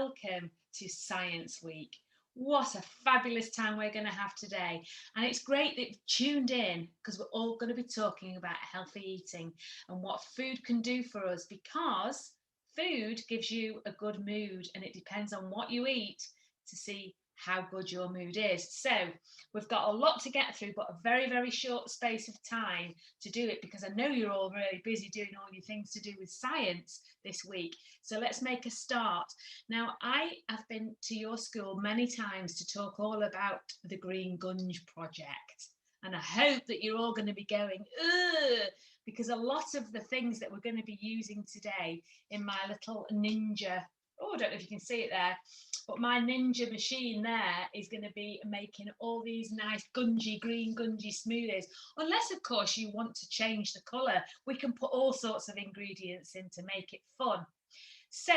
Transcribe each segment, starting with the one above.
welcome to Science Week. What a fabulous time we're going to have today. And it's great that you've tuned in because we're all going to be talking about healthy eating and what food can do for us, because food gives you a good mood and it depends on what you eat to see how good your mood is. So we've got a lot to get through, but a very, very short space of time to do it, because I know you're all really busy doing all your things to do with science this week. So let's make a start. Now, I have been to your school many times to talk all about the Green Gunge project. And I hope that you're all going to be going, ugh, because a lot of the things that we're going to be using today in my little Ninja, oh, I don't know if you can see it there, but my Ninja machine there is going to be making all these nice green Gunge smoothies. Unless, of course, you want to change the colour. We can put all sorts of ingredients in to make it fun. So,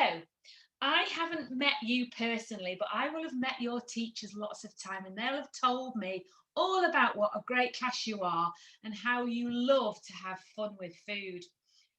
I haven't met you personally, but I will have met your teachers lots of time, and they'll have told me all about what a great class you are and how you love to have fun with food.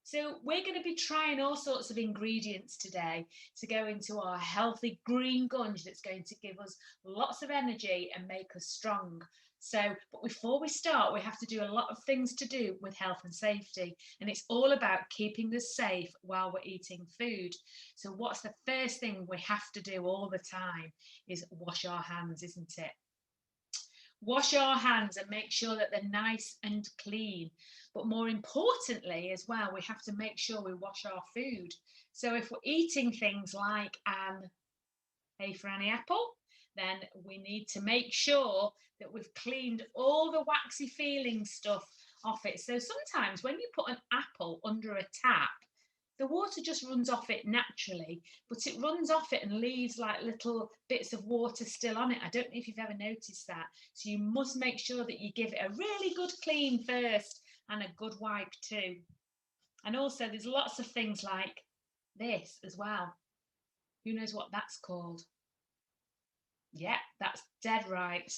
So we're going to be trying all sorts of ingredients today to go into our healthy green gunge that's going to give us lots of energy and make us strong. So, but before we start, we have to do a lot of things to do with health and safety, and it's all about keeping us safe while we're eating food. So what's the first thing we have to do all the time is wash our hands, isn't it? Wash our hands and make sure that they're nice and clean. But more importantly as well, we have to make sure we wash our food. So if we're eating things like A for Annie apple, then we need to make sure that we've cleaned all the waxy feeling stuff off it. So sometimes when you put an apple under a tap, the water just runs off it naturally, but it runs off it and leaves like little bits of water still on it. I don't know if you've ever noticed that. So you must make sure that you give it a really good clean first and a good wipe too. And also there's lots of things like this as well. Who knows what that's called? Yeah, that's dead right.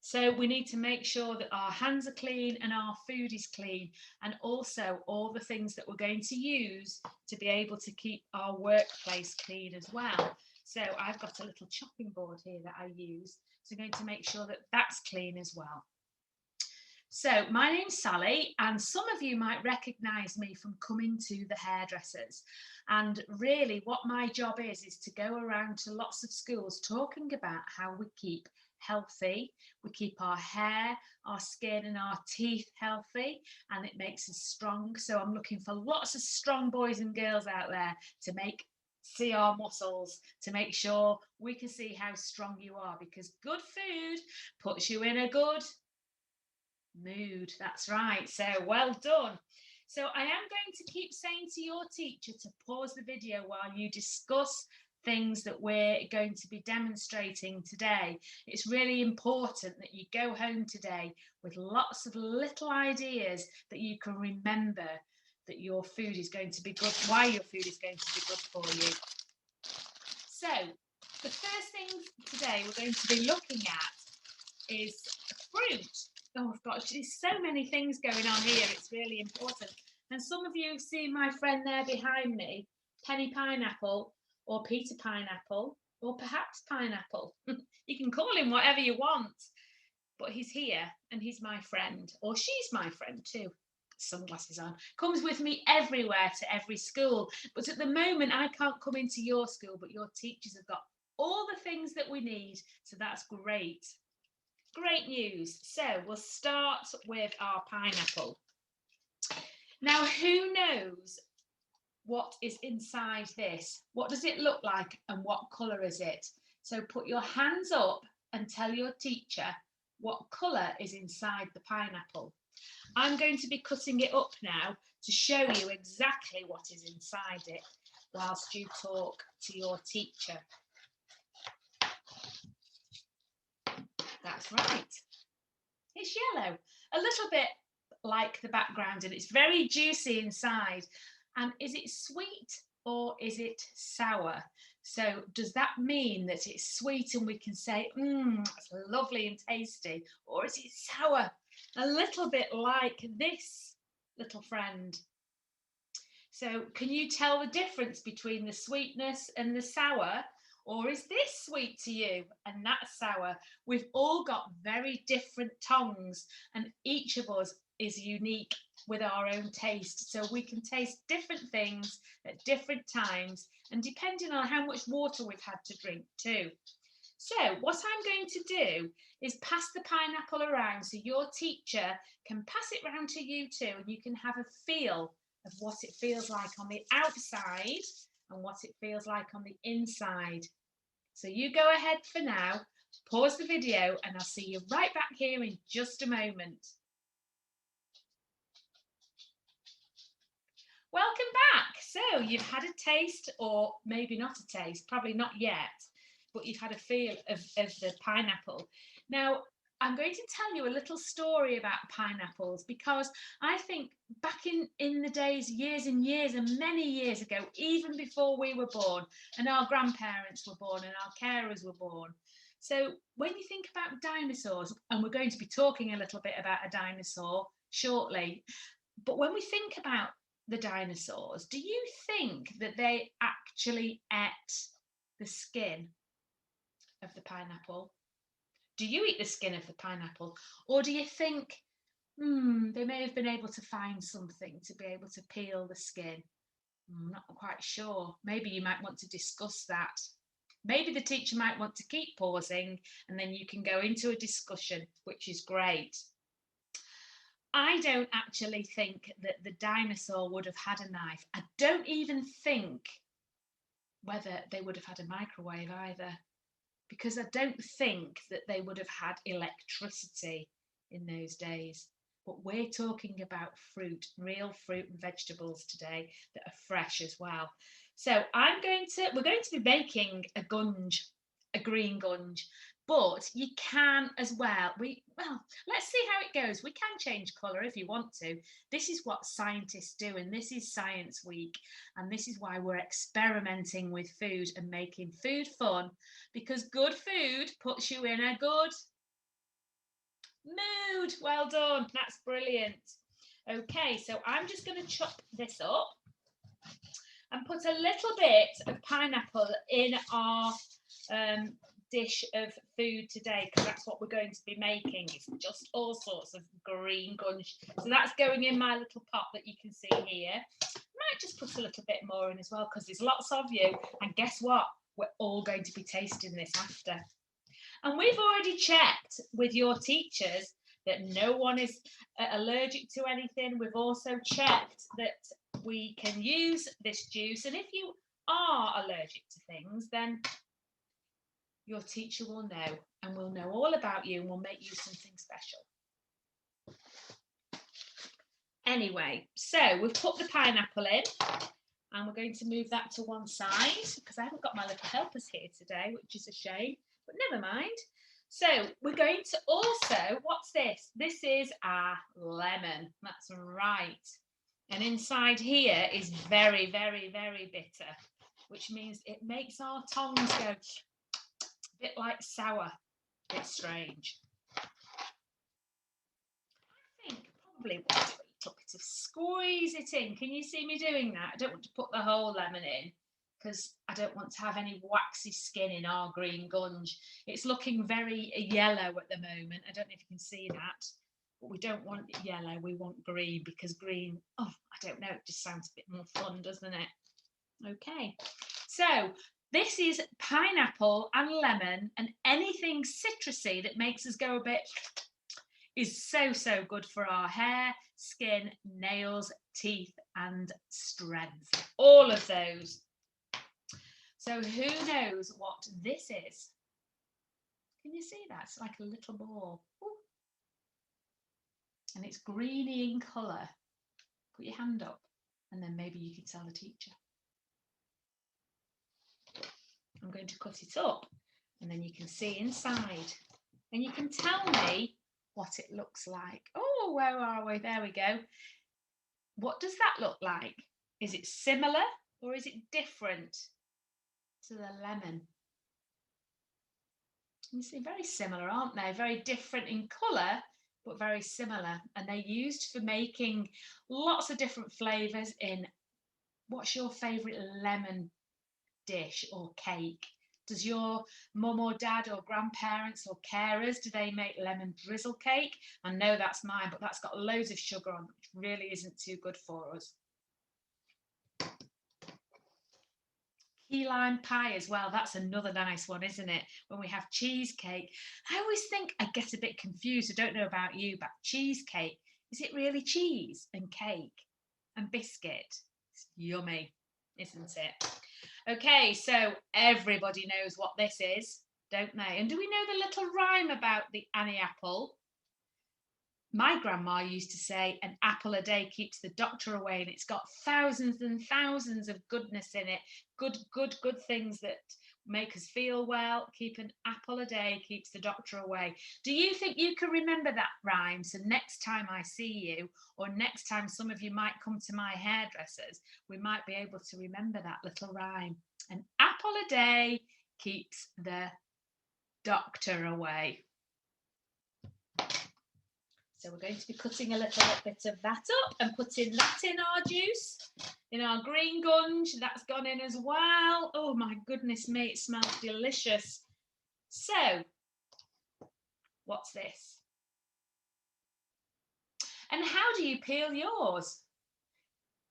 So we need to make sure that our hands are clean and our food is clean, and also all the things that we're going to use to be able to keep our workplace clean as well. So I've got a little chopping board here that I use, so I'm going to make sure that that's clean as well. So my name's Sally, and some of you might recognise me from coming to the hairdressers. And really what my job is to go around to lots of schools talking about how we keep healthy, we keep our hair, our skin and our teeth healthy, and it makes us strong. So I'm looking for lots of strong boys and girls out there to see our muscles, to make sure we can see how strong you are, because good food puts you in a good mood. That's right. So well done. So I am going to keep saying to your teacher to pause the video while you discuss things that we're going to be demonstrating today. It's really important that you go home today with lots of little ideas that you can remember that your food is going to be good, why your food is going to be good for you. So the first thing today we're going to be looking at is fruit. Oh gosh, there's so many things going on here, it's really important. And some of you have seen my friend there behind me, Penny Pineapple, or Peter Pineapple, or perhaps Pineapple. You can call him whatever you want, but he's here and he's my friend, or she's my friend too. Sunglasses on, comes with me everywhere to every school. But at the moment I can't come into your school, but your teachers have got all the things that we need, so that's great. Great news. So we'll start with our pineapple. Now, who knows what is inside this? What does it look like and what colour is it? So put your hands up and tell your teacher what colour is inside the pineapple. I'm going to be cutting it up now to show you exactly what is inside it whilst you talk to your teacher. That's right. It's yellow, a little bit like the background, and it's very juicy inside. And is it sweet or is it sour? So does that mean that it's sweet and we can say, it's lovely and tasty, or is it sour? A little bit like this little friend. So can you tell the difference between the sweetness and the sour? Or is this sweet to you and that's sour? We've all got very different tongues, and each of us is unique with our own taste. So we can taste different things at different times, and depending on how much water we've had to drink too. So, what I'm going to do is pass the pineapple around so your teacher can pass it round to you too, and you can have a feel of what it feels like on the outside and what it feels like on the inside. So, you go ahead for now, pause the video, and I'll see you right back here in just a moment. Welcome back. So, you've had a taste, or maybe not a taste, probably not yet, but you've had a feel of the pineapple. Now, I'm going to tell you a little story about pineapples because I think back in the days, years and years and many years ago, even before we were born and our grandparents were born and our carers were born. So when you think about dinosaurs, and we're going to be talking a little bit about a dinosaur shortly, but when we think about the dinosaurs, do you think that they actually ate the skin of the pineapple? Do you eat the skin of the pineapple? Or do you think, they may have been able to find something to be able to peel the skin? I'm not quite sure. Maybe you might want to discuss that. Maybe the teacher might want to keep pausing and then you can go into a discussion, which is great. I don't actually think that the dinosaur would have had a knife. I don't even think whether they would have had a microwave either, because I don't think that they would have had electricity in those days. But we're talking about fruit, real fruit and vegetables today that are fresh as well. So we're going to be making a gunge, a green gunge, but you can as well. Let's see how it goes. We can change colour if you want to. This is what scientists do, and this is Science Week, and this is why we're experimenting with food and making food fun, because good food puts you in a good mood. Well done. That's brilliant. Okay, so I'm just going to chop this up and put a little bit of pineapple in our dish of food today, because that's what we're going to be making. It's just all sorts of green gunge. So that's going in my little pot that you can see here. Might just put a little bit more in as well, because there's lots of you. And guess what? We're all going to be tasting this after. And we've already checked with your teachers that no one is allergic to anything. We've also checked that we can use this juice. And if you are allergic to things, then your teacher will know, and will know all about you, and will make you something special. Anyway, so we've put the pineapple in, and we're going to move that to one side because I haven't got my little helpers here today, which is a shame, but never mind. So we're going to also, what's this? This is our lemon. That's right. And inside here is very, very, very bitter, which means it makes our tongues go a bit like sour, a bit strange. I think probably want to a little bit of squeeze it in. Can you see me doing that? I don't want to put the whole lemon in because I don't want to have any waxy skin in our green gunge. It's looking very yellow at the moment. I don't know if you can see that, but we don't want yellow, we want green, because green, I don't know, it just sounds a bit more fun, doesn't it? Okay, so this is pineapple and lemon, and anything citrusy that makes us go a bit is so, so good for our hair, skin, nails, teeth, and strength. All of those. So who knows what this is? Can you see that? It's like a little ball. Ooh. And it's greeny in colour. Put your hand up and then maybe you can tell the teacher. I'm going to cut it up and then you can see inside. And you can tell me what it looks like. Oh, where are we? There we go. What does that look like? Is it similar or is it different to the lemon? You see, very similar, aren't they? Very different in colour, but very similar. And they're used for making lots of different flavours in. What's your favourite lemon dish or cake? Does your mum or dad or grandparents or carers, do they make lemon drizzle cake? I know that's mine, but that's got loads of sugar on, which really isn't too good for us. Key lime pie as well, that's another nice one, isn't it? When we have cheesecake, I always think, I get a bit confused, I don't know about you, but cheesecake, is it really cheese and cake and biscuit? It's yummy, isn't it? Okay, so everybody knows what this is, don't they? And do we know the little rhyme about the Annie apple? My grandma used to say, an apple a day keeps the doctor away, and it's got thousands and thousands of goodness in it. Good things that make us feel well. Keep an apple a day keeps the doctor away. Do you think you can remember that rhyme? So next time I see you, or next time some of you might come to my hairdressers, we might be able to remember that little rhyme. An apple a day keeps the doctor away. So we're going to be cutting a little bit of that up and putting that in our juice, in our green gunge. That's gone in as well. Oh my goodness me, it smells delicious. So, what's this? And how do you peel yours?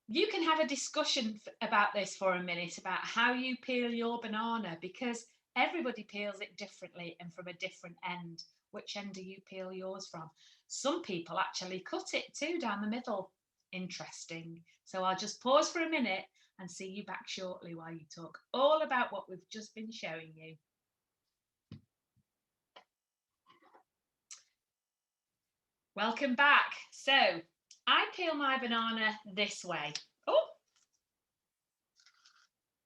You can have a discussion about this for a minute, about how you peel your banana, because everybody peels it differently and from a different end. Which end do you peel yours from? Some people actually cut it too down the middle. Interesting. So I'll just pause for a minute and see you back shortly while you talk all about what we've just been showing you. Welcome back. So I peel my banana this way. Oh,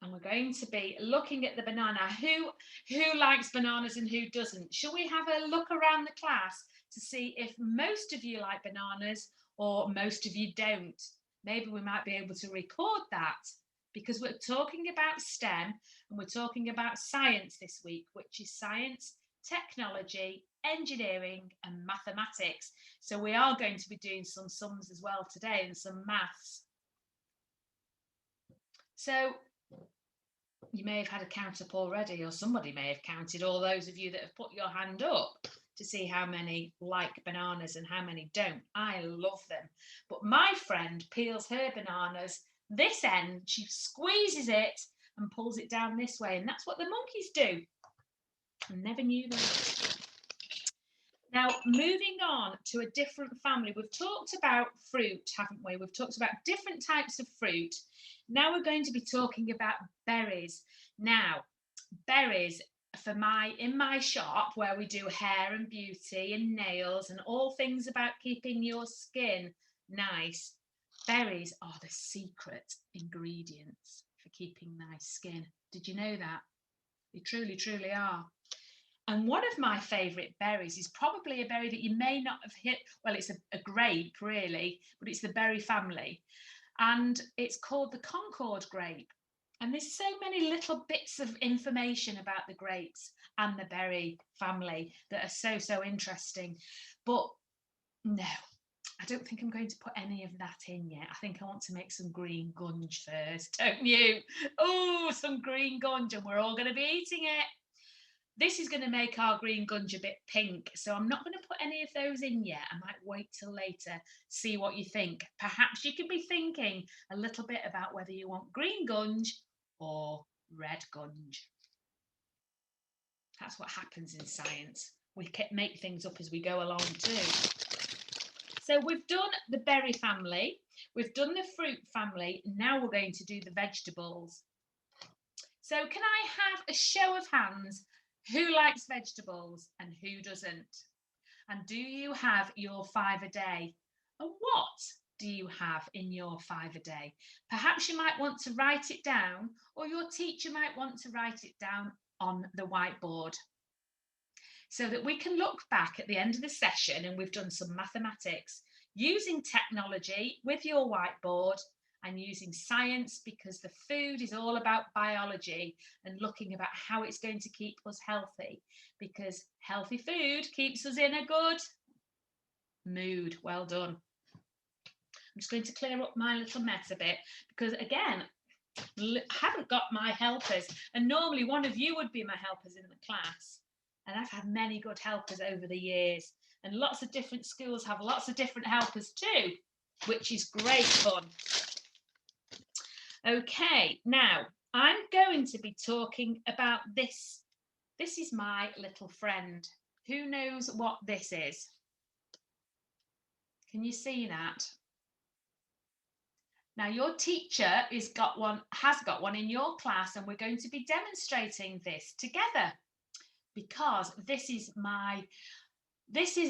and we're going to be looking at the banana. Who likes bananas and who doesn't? Shall we have a look around the class to see if most of you like bananas or most of you don't? Maybe we might be able to record that, because we're talking about STEM and we're talking about science this week, which is science, technology, engineering and mathematics. So we are going to be doing some sums as well today and some maths. So you may have had a count up already, or somebody may have counted, all those of you that have put your hand up to see how many like bananas and how many don't. I love them. But my friend peels her bananas this end, she squeezes it and pulls it down this way, and that's what the monkeys do. I never knew that. Now, moving on to a different family. We've talked about fruit, haven't we? We've talked about different types of fruit. Now we're going to be talking about berries. Now, berries in my shop where we do hair and beauty and nails and all things about keeping your skin nice, berries are the secret ingredients for keeping nice skin. Did you know that? They truly, truly are. And one of my favourite berries is probably a berry that you may not have hit. Well, it's a grape, really, but it's the berry family. And it's called the Concord grape. And there's so many little bits of information about the grapes and the berry family that are so, so interesting. But no, I don't think I'm going to put any of that in yet. I think I want to make some green gunge first, don't you? Oh, some green gunge, and we're all going to be eating it. This is going to make our green gunge a bit pink, so I'm not going to put any of those in yet. I might wait till later, see what you think. Perhaps you could be thinking a little bit about whether you want green gunge or red gunge. That's what happens in science. We make things up as we go along too. So we've done the berry family, we've done the fruit family, now we're going to do the vegetables. So can I have a show of hands? Who likes vegetables and who doesn't? And do you have your 5 a day? And what do you have in your 5 a day? Perhaps you might want to write it down, or your teacher might want to write it down on the whiteboard, so that we can look back at the end of the session and we've done some mathematics using technology with your whiteboard, and using science, because the food is all about biology and looking about how it's going to keep us healthy, because healthy food keeps us in a good mood. Well done. I'm just going to clear up my little mess a bit, because again, haven't got my helpers, and normally one of you would be my helpers in the class. And I've had many good helpers over the years, and lots of different schools have lots of different helpers too, which is great fun. Okay, now I'm going to be talking about this. This is my little friend. Who knows what this is? Can you see that? Now your teacher has got one in your class, and we're going to be demonstrating this together, because this is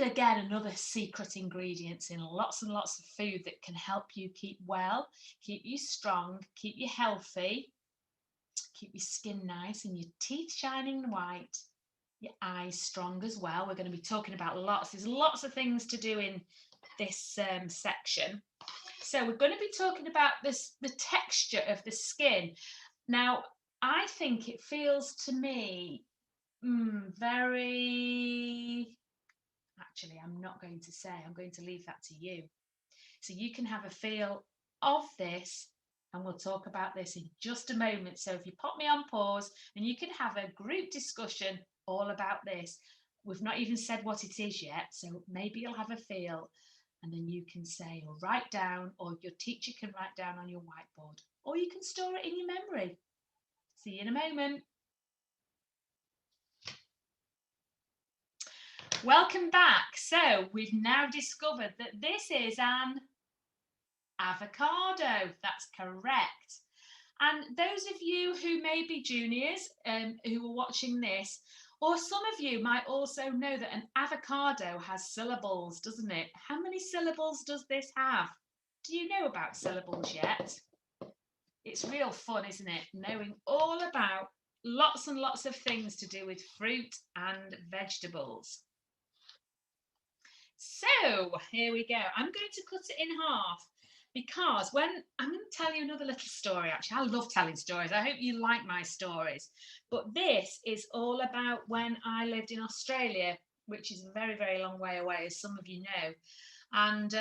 again another secret ingredient in lots and lots of food that can help you keep well, keep you strong, keep you healthy, keep your skin nice and your teeth shining white, your eyes strong as well. We're going to be talking about there's lots of things to do in this section. So we're going to be talking about the texture of the skin. Now, I think it feels to me very... Actually, I'm not going to say. I'm going to leave that to you. So you can have a feel of this, and we'll talk about this in just a moment. So if you pop me on pause, and you can have a group discussion all about this. We've not even said what it is yet, so maybe you'll have a feel, and then you can say or write down, or your teacher can write down on your whiteboard, or you can store it in your memory. See you in a moment. Welcome back. So we've now discovered that this is an avocado. That's correct. And those of you who may be juniors who are watching this, or some of you might also know that an avocado has syllables, doesn't it? How many syllables does this have? Do you know about syllables yet? It's real fun, isn't it? Knowing all about lots and lots of things to do with fruit and vegetables. So here we go. I'm going to cut it in half, because I'm going to tell you another little story. Actually, I love telling stories. I hope you like my stories. But this is all about when I lived in Australia, which is a very, very long way away, as some of you know. And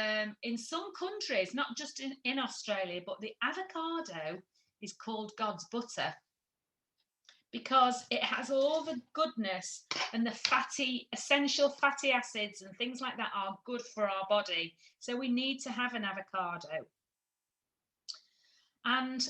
in some countries, not just in Australia, but the avocado is called God's butter, because it has all the goodness, and the essential fatty acids and things like that are good for our body. So we need to have an avocado. And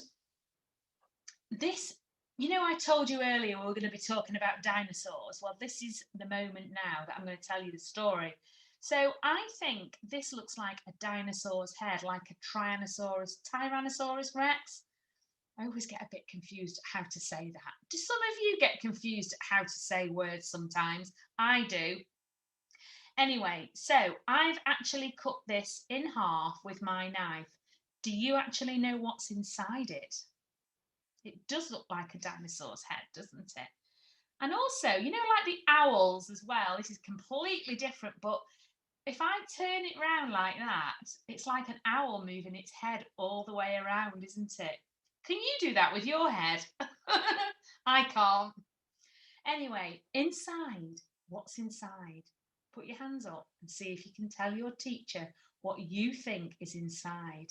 this, I told you earlier we were going to be talking about dinosaurs. Well, this is the moment now that I'm going to tell you the story. So I think this looks like a dinosaur's head, like a Tyrannosaurus Rex. I always get a bit confused how to say that. Do some of you get confused how to say words sometimes? I do. Anyway, so I've actually cut this in half with my knife. Do you actually know what's inside it? It does look like a dinosaur's head, doesn't it? And also, like the owls as well, this is completely different, but if I turn it round like that, it's like an owl moving its head all the way around, isn't it? Can you do that with your head? I can't. Anyway, inside, what's inside? Put your hands up and see if you can tell your teacher what you think is inside.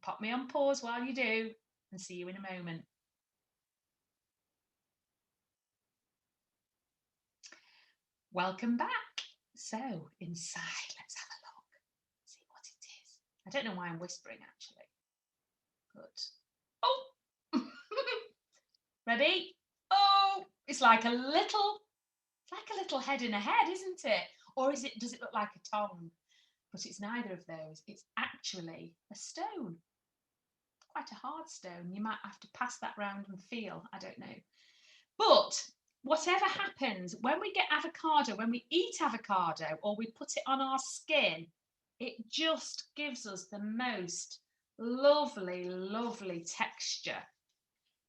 Pop me on pause while you do, and see you in a moment. Welcome back. So, inside, let's have a look. See what it is. I don't know why I'm whispering, actually. Good. Oh! Ready? Oh! It's like a little head in a head, isn't it? Or does it look like a tongue? But it's neither of those. It's actually a stone. Quite a hard stone. You might have to pass that round and feel. I don't know. But whatever happens, when we get avocado, when we eat avocado or we put it on our skin, it just gives us the most lovely, lovely texture.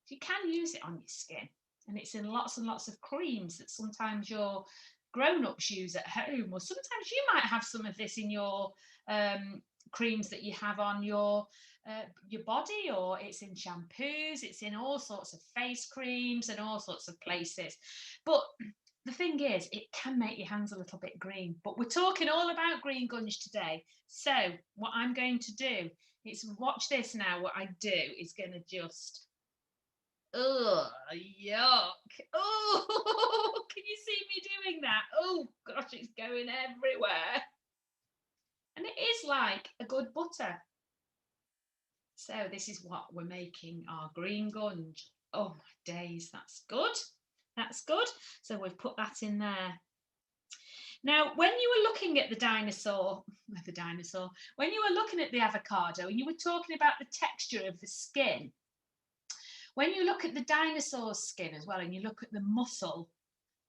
You can use it on your skin, and it's in lots and lots of creams that sometimes your grown-ups use at home, or sometimes you might have some of this in your creams that you have on your body, or it's in shampoos, it's in all sorts of face creams and all sorts of places. But the thing is, it can make your hands a little bit green, but we're talking all about green gunge today. So what I'm going to do is, watch this now, what I do is going to just Ugh, yuck. Oh, can you see me doing that? Oh, gosh, it's going everywhere. And it is like a good butter. So this is what we're making our green gunge. Oh my days, that's good. That's good. So we've put that in there. Now, when you were looking at when you were looking at the avocado and you were talking about the texture of the skin, when you look at the dinosaur's skin as well and you look at the muscle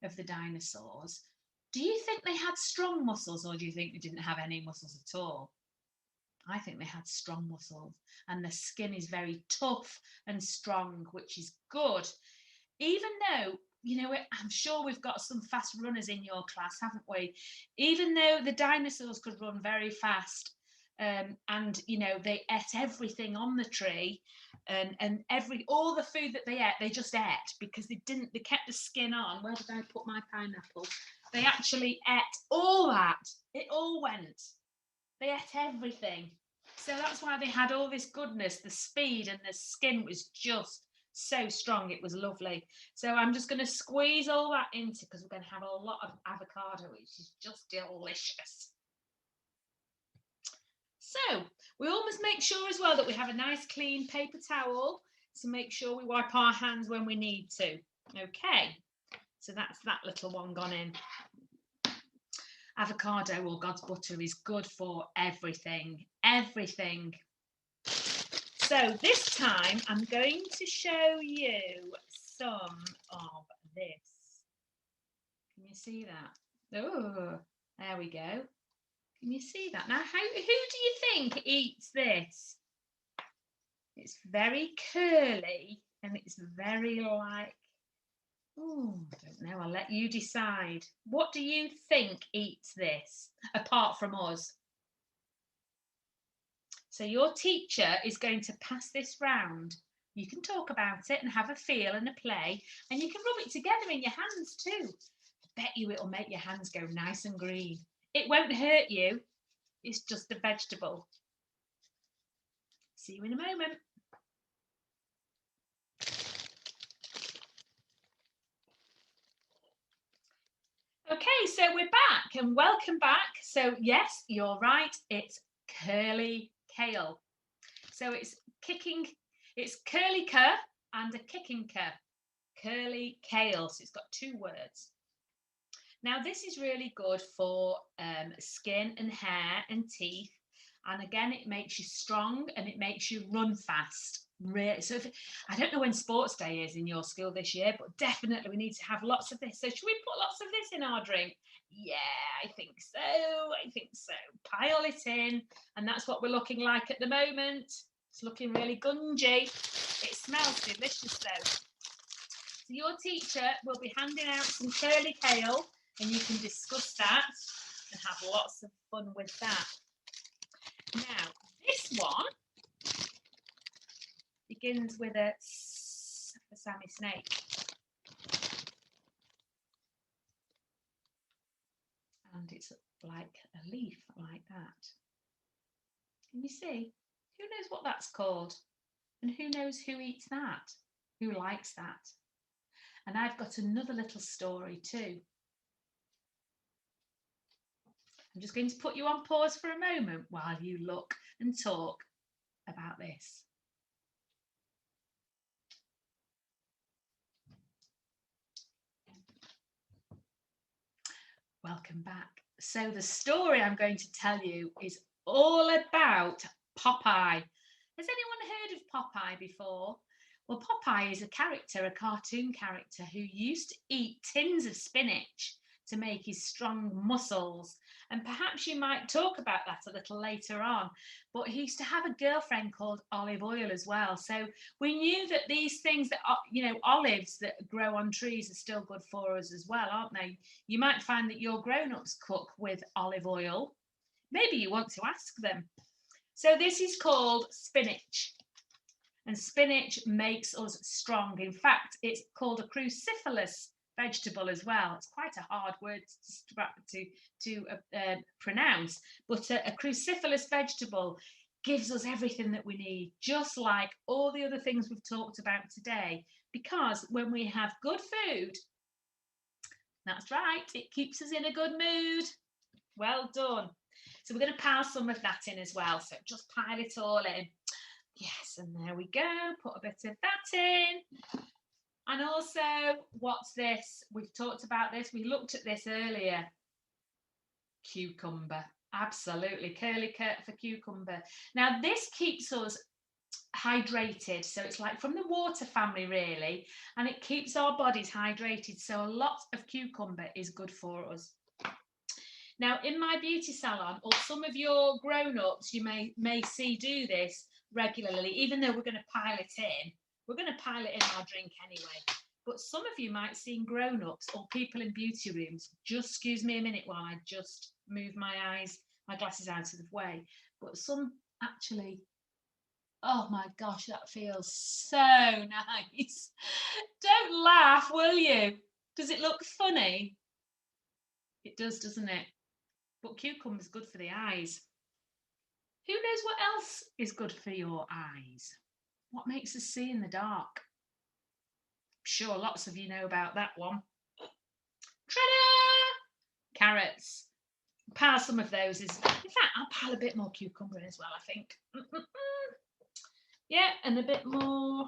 of the dinosaurs, do you think they had strong muscles or do you think they didn't have any muscles at all? I think they had strong muscles and the skin is very tough and strong, which is good. Even though, I'm sure we've got some fast runners in your class, haven't we? Even though the dinosaurs could run very fast, and they ate everything on the tree, and all the food that they ate, they just ate because they kept the skin on. Where did I put my pineapple? They actually ate all that. It all went. They ate everything. So that's why they had all this goodness. The speed and the skin was just so strong. It was lovely. So I'm just going to squeeze all that into because we're going to have a lot of avocado, which is just delicious. So we always make sure as well that we have a nice clean paper towel to make sure we wipe our hands when we need to. Okay, so that's that little one gone in. Avocado or God's butter is good for everything. So this time I'm going to show you some of this. Can you see that? Oh, there we go. Can you see that? Now, who do you think eats this? It's very curly and it's very like, oh, I don't know. I'll let you decide. What do you think eats this, apart from us? So your teacher is going to pass this round. You can talk about it and have a feel and a play, and you can rub it together in your hands too. I bet you it'll make your hands go nice and green. It won't hurt you. It's just a vegetable. See you in a moment. Okay, so we're back and welcome back. So yes, you're right. It's curly kale. So it's curly cur and a kicking cur. Curly kale. So it's got two words. Now this is really good for skin and hair and teeth. And again, it makes you strong and it makes you run fast. Really. So I don't know when sports day is in your school this year, but definitely we need to have lots of this. So should we put lots of this in our drink? Yeah, I think so. Pile it in. And that's what we're looking like at the moment. It's looking really gungy. It smells delicious though. So your teacher will be handing out some curly kale and you can discuss that and have lots of fun with that. Now, this one begins with a Sammy snake. And it's like a leaf like that. Can you see? Who knows what that's called? And who knows who eats that? Who likes that? And I've got another little story too. I'm just going to put you on pause for a moment while you look and talk about this. Welcome back. So the story I'm going to tell you is all about Popeye. Has anyone heard of Popeye before? Well, Popeye is a cartoon character who used to eat tins of spinach to make his strong muscles. And perhaps you might talk about that a little later on. But he used to have a girlfriend called Olive Oil as well. So we knew that these things that, olives that grow on trees are still good for us as well, aren't they? You might find that your grown-ups cook with olive oil. Maybe you want to ask them. So this is called spinach. And spinach makes us strong. In fact, it's called a cruciferous vegetable as well. It's quite a hard word to pronounce, but a cruciferous vegetable. gives us everything that we need, just like all the other things we've talked about today. Because when we have good food, that's right, it keeps us in a good mood. Well done. So we're going to pile some of that in as well. So just pile it all in. Yes, and there we go. Put a bit of that in. And also, what's this? We've talked about this. We looked at this earlier. Cucumber. Absolutely. Curly Kurt for cucumber. Now, this keeps us hydrated. So it's like from the water family, really. And it keeps our bodies hydrated. So a lot of cucumber is good for us. Now, in my beauty salon, or some of your grown-ups, you may see do this regularly, even though we're going to pile it in. We're going to pile it in our drink anyway. But some of you might see grown-ups or people in beauty rooms. Just excuse me a minute while I just move my glasses out of the way. But some actually, oh my gosh, that feels so nice. Don't laugh, will you? Does it look funny? It does, doesn't it? But cucumber is good for the eyes. Who knows what else is good for your eyes? What makes us see in the dark? I'm sure lots of you know about that one. Ta-da! Carrots. Pile some of those. In fact, I'll pile a bit more cucumber in as well, I think. Yeah, and a bit more.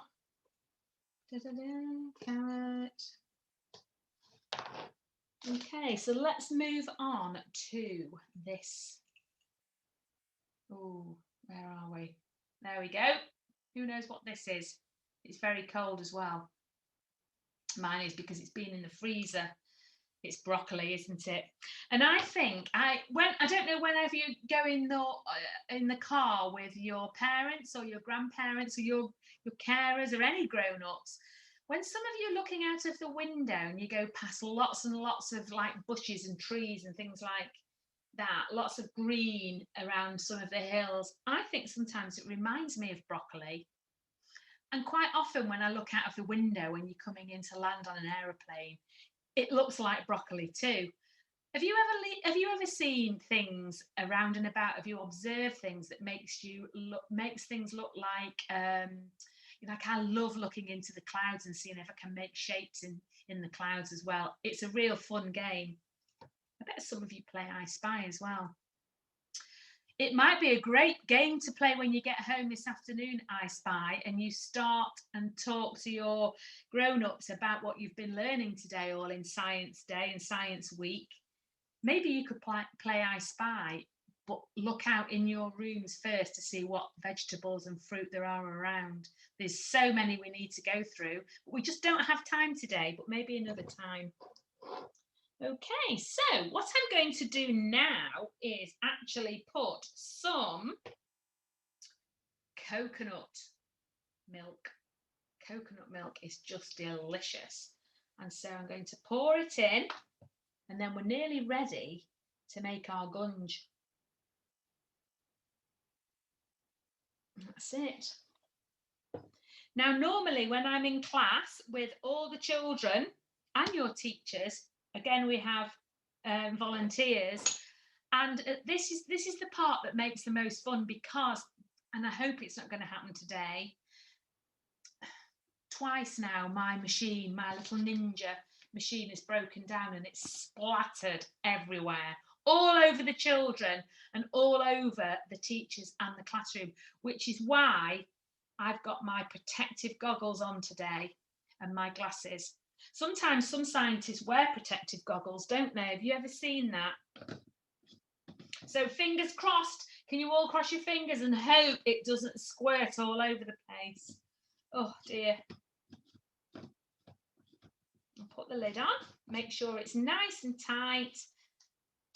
Carrot. Okay, so let's move on to this. Oh, where are we? There we go. Who knows what this is? It's very cold as well. Mine is because it's been in the freezer. It's broccoli, isn't it? And I think I don't know whenever you go in the car with your parents or your grandparents or your carers or any grown-ups. When some of you are looking out of the window and you go past lots and lots of like bushes and trees and things like that, lots of green around some of the hills, I think sometimes it reminds me of broccoli. And quite often when I look out of the window when you're coming in to land on an aeroplane, it looks like broccoli too. Have you ever seen things around and about? Have you observed things that makes things look like like I love looking into the clouds and seeing if I can make shapes in the clouds as well. It's a real fun game. I bet some of you play I Spy as well. It might be a great game to play when you get home this afternoon, I Spy, and you start and talk to your grown-ups about what you've been learning today, all in Science Day and Science Week. Maybe you could play I Spy, but look out in your rooms first to see what vegetables and fruit there are around. There's so many we need to go through, but we just don't have time today, but maybe another time. Okay, so what I'm going to do now is actually put some coconut milk. Coconut milk is just delicious. And so I'm going to pour it in, and then we're nearly ready to make our gunge. That's it. Now, normally when I'm in class with all the children and your teachers, again, we have volunteers, and this is the part that makes the most fun because, and I hope it's not going to happen today, twice now my little Ninja machine is broken down and it's splattered everywhere, all over the children and all over the teachers and the classroom, which is why I've got my protective goggles on today and my glasses. Sometimes some scientists wear protective goggles, don't they? Have you ever seen that? So fingers crossed. Can you all cross your fingers and hope it doesn't squirt all over the place? Oh dear. I'll put the lid on, make sure it's nice and tight.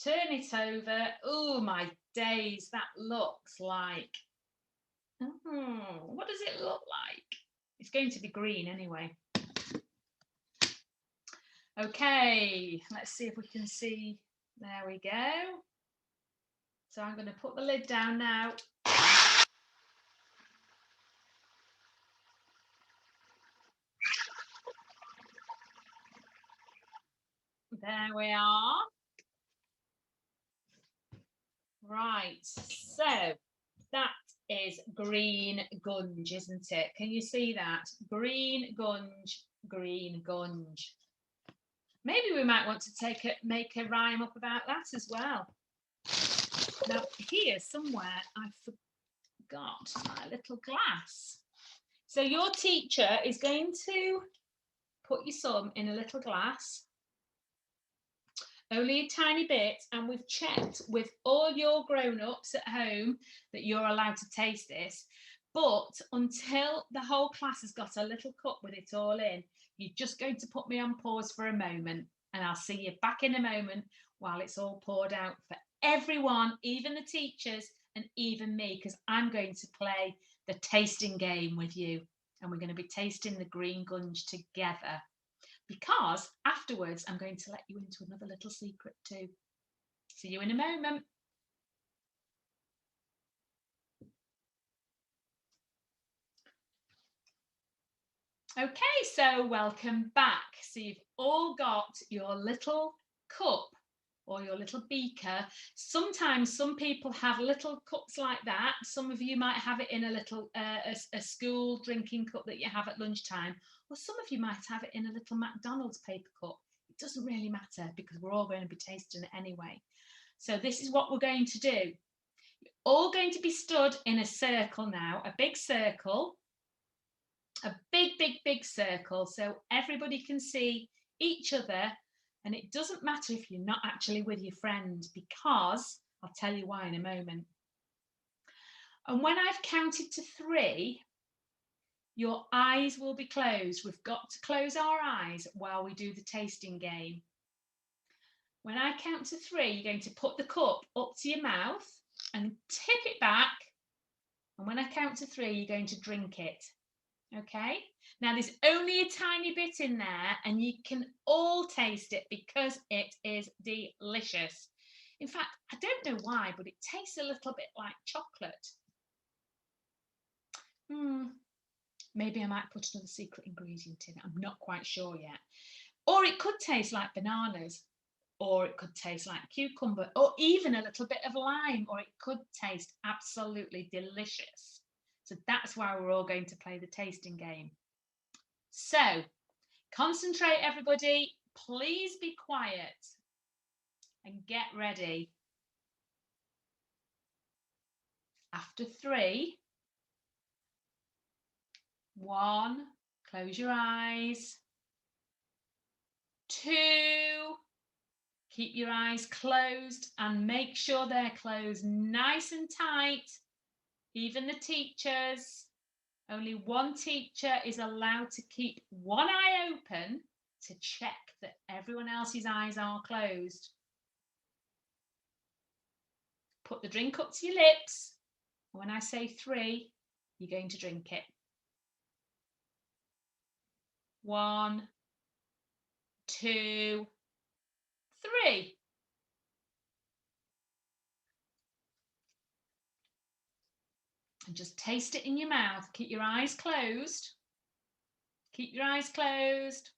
Turn it over. Oh my days, that looks like... what does it look like? It's going to be green anyway. Okay, let's see if we can see. There we go. So I'm going to put the lid down now. There we are. Right, so that is green gunge, isn't it? Can you see that? Green gunge, green gunge. Maybe we might want to make a rhyme up about that as well. Now, here somewhere I forgot my little glass. So your teacher is going to put your sum in a little glass, only a tiny bit, and we've checked with all your grown-ups at home that you're allowed to taste this. But until the whole class has got a little cup with it all in, you're just going to put me on pause for a moment, and I'll see you back in a moment while it's all poured out for everyone, even the teachers and even me, because I'm going to play the tasting game with you, and we're going to be tasting the green gunge together, because afterwards I'm going to let you into another little secret too. See you in a moment. Okay, so welcome back. So you've all got your little cup or your little beaker. Sometimes some people have little cups like that. Some of you might have it in a little a school drinking cup that you have at lunchtime, or some of you might have it in a little McDonald's paper cup. It doesn't really matter because we're all going to be tasting it anyway. So this is what we're going to do. You're all going to be stood in a circle now, a big circle. A big circle so everybody can see each other, and it doesn't matter if you're not actually with your friend, because I'll tell you why in a moment. And when I've counted to 3, your eyes will be closed. We've got to close our eyes while we do the tasting game. When I count to 3, you're going to put the cup up to your mouth and tip it back, and when I count to 3, you're going to drink it. Okay, now there's only a tiny bit in there and you can all taste it because it is delicious. In fact, I don't know why, but it tastes a little bit like chocolate. Maybe I might put another secret ingredient in it. I'm not quite sure yet. Or it could taste like bananas, or it could taste like cucumber, or even a little bit of lime, or it could taste absolutely delicious. So that's why we're all going to play the tasting game. So concentrate, everybody. Please be quiet and get ready. After 3, 1, close your eyes. 2, keep your eyes closed and make sure they're closed nice and tight. Even the teachers. Only one teacher is allowed to keep one eye open to check that everyone else's eyes are closed. Put the drink up to your lips. When I say 3, you're going to drink it. 1, 2, 3. And just taste it in your mouth. Keep your eyes closed. Keep your eyes closed.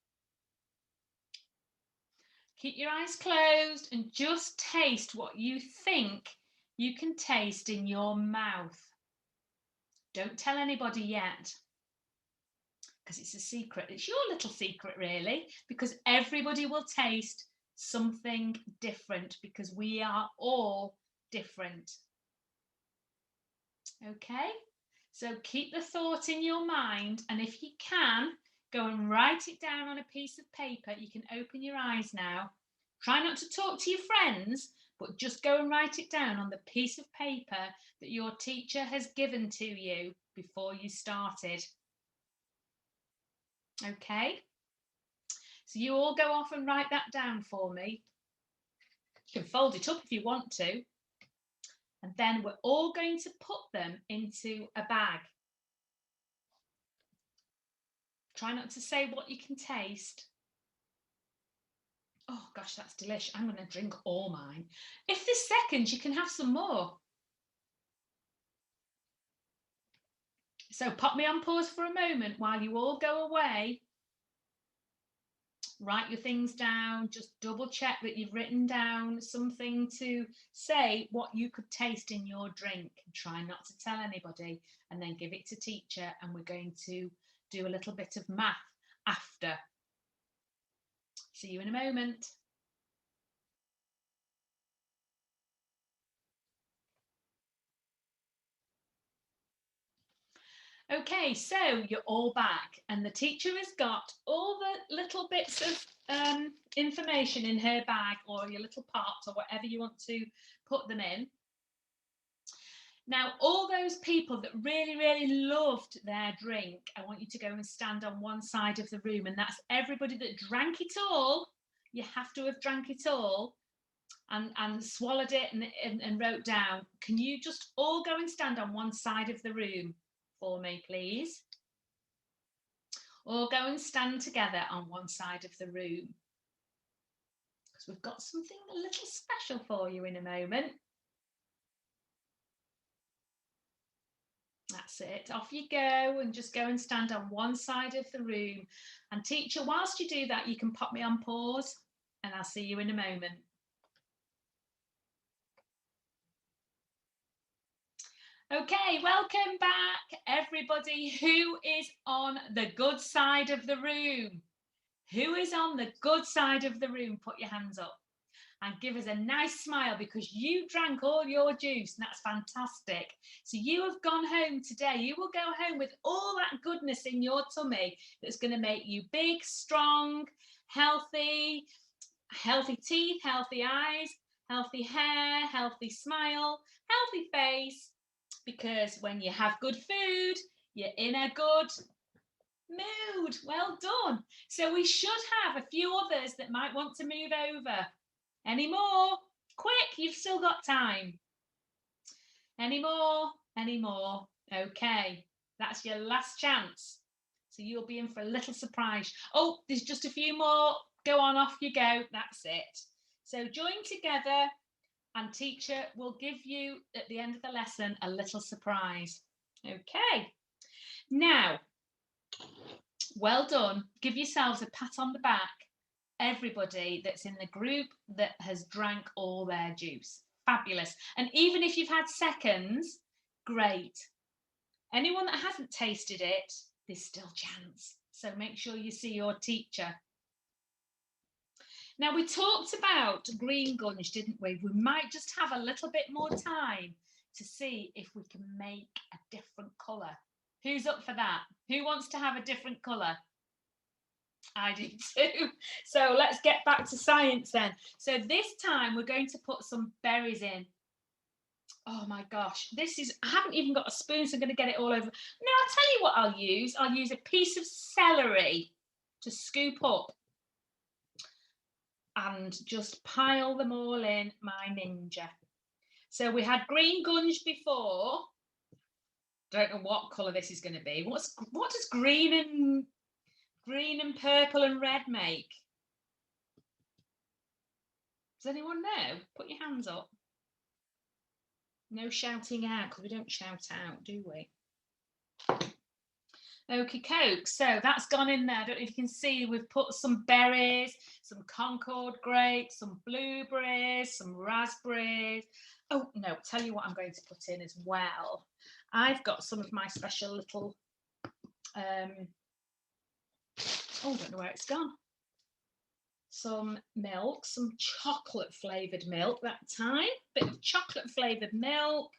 Keep your eyes closed and just taste what you think you can taste in your mouth. Don't tell anybody yet, because it's a secret. It's your little secret, really, because everybody will taste something different, because we are all different. Okay, so keep the thought in your mind, and if you can, go and write it down on a piece of paper. You can open your eyes now. Try not to talk to your friends, but just go and write it down on the piece of paper that your teacher has given to you before you started. Okay, so you all go off and write that down for me. You can fold it up if you want to. And then we're all going to put them into a bag. Try not to say what you can taste. Oh gosh, that's delish. I'm going to drink all mine. If there's seconds, you can have some more. So pop me on pause for a moment while you all go away Write your things down, just double check that you've written down something to say what you could taste in your drink. Try not to tell anybody, and then give it to teacher, and we're going to do a little bit of math after. See you in a moment. Okay, so you're all back, and the teacher has got all the little bits of information in her bag, or your little pot, or whatever you want to put them in. Now, all those people that really, really loved their drink, I want you to go and stand on one side of the room, and that's everybody that drank it all. You have to have drank it all and swallowed it and wrote down. Can you just all go and stand on one side of the room for me, please? Or go and stand together on one side of the room, because we've got something a little special for you in a moment. That's it. Off you go, and just go and stand on one side of the room. And teacher, whilst you do that, you can pop me on pause, and I'll see you in a moment. Okay, welcome back, everybody who is on the good side of the room. Who is on the good side of the room? Put your hands up and give us a nice smile, because you drank all your juice, and that's fantastic. So you have gone home today. You will go home with all that goodness in your tummy that's going to make you big, strong, healthy teeth, healthy eyes, healthy hair, healthy smile, healthy face. Because when you have good food, you're in a good mood. Well done. So we should have a few others that might want to move over. Any more? Quick, you've still got time. Any more? Any more? Okay, that's your last chance. So you'll be in for a little surprise. Oh, there's just a few more. Go on, off you go. That's it. So join together, and teacher will give you at the end of the lesson a little surprise. Okay. Now, well done. Give yourselves a pat on the back, everybody that's in the group that has drank all their juice. Fabulous. And even if you've had seconds, great. Anyone that hasn't tasted it, there's still chance. So make sure you see your teacher. Now, we talked about green gunge, didn't we? We might just have a little bit more time to see if we can make a different colour. Who's up for that? Who wants to have a different colour? I do too. So let's get back to science then. So this time we're going to put some berries in. Oh my gosh, I haven't even got a spoon, so I'm going to get it all over. No, I'll tell you what I'll use. I'll use a piece of celery to scoop up and just pile them all in my Ninja. So we had green gunge before. Don't know what colour this is going to be. What does green and purple and red make? Does anyone know? Put your hands up. No shouting out, because we don't shout out, do we? Okie coke, so that's gone in there. I don't know if you can see, we've put some berries, some Concord grapes, some blueberries, some raspberries. Oh no, tell you what I'm going to put in as well. I've got some of my special little, oh, I don't know where it's gone. Some milk, some chocolate flavoured milk that time. Bit of chocolate flavoured milk.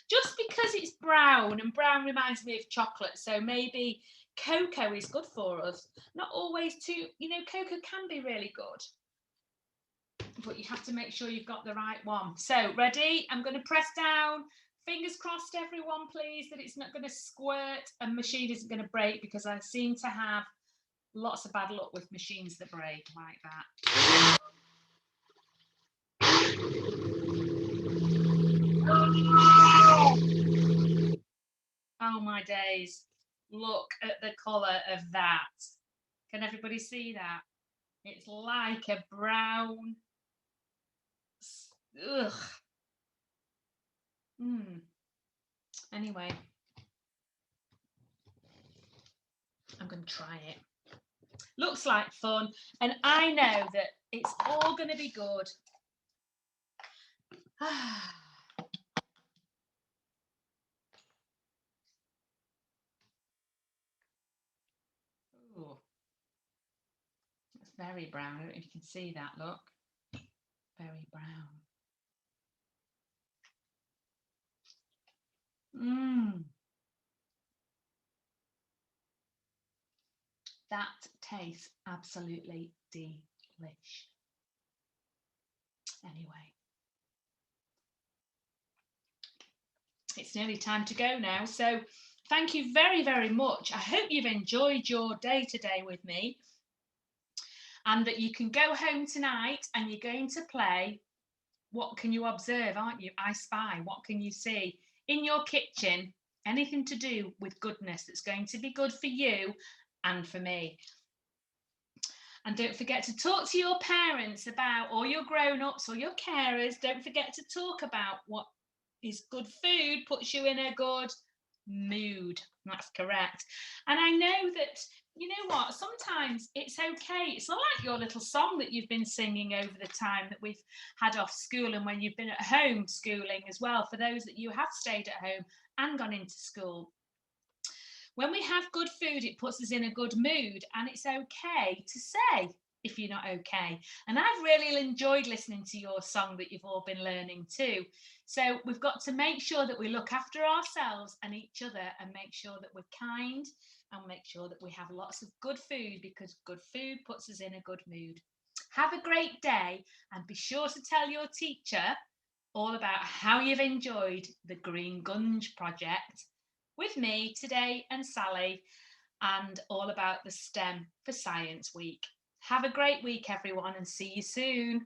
Just because it's brown, and brown reminds me of chocolate, so maybe cocoa is good for us. Not always too, cocoa can be really good, but you have to make sure you've got the right one. So ready? I'm going to press down. Fingers crossed, everyone, please, that it's not going to squirt and machine isn't going to break, because I seem to have lots of bad luck with machines that break like that. Oh my days. Look at the colour of that. Can everybody see that? It's like a brown. Ugh. Anyway, I'm going to try it. Looks like fun, and I know that it's all going to be good. Ooh, it's very brown. I don't know if you can see that. Look, very brown. Mmm, that tastes absolutely delish. Anyway, it's nearly time to go now. So thank you very, very much. I hope you've enjoyed your day today with me, and that you can go home tonight and you're going to play What Can You Observe, aren't you? I Spy. What can you see in your kitchen? Anything to do with goodness that's going to be good for you and for me. And don't forget to talk to your parents about, or your grown-ups or your carers. Don't forget to talk about what is good food, puts you in a good mood. That's correct. And I know that, you know what, sometimes it's okay. It's not like your little song that you've been singing over the time that we've had off school, and when you've been at home schooling as well, for those that you have stayed at home and gone into school. When we have good food, it puts us in a good mood, and it's okay to say if you're not okay. And I've really enjoyed listening to your song that you've all been learning too. So we've got to make sure that we look after ourselves and each other, and make sure that we're kind, and make sure that we have lots of good food, because good food puts us in a good mood. Have a great day, and be sure to tell your teacher all about how you've enjoyed the Green Gunge project with me today and Sally, and all about the STEM for Science Week. Have a great week, everyone, and see you soon.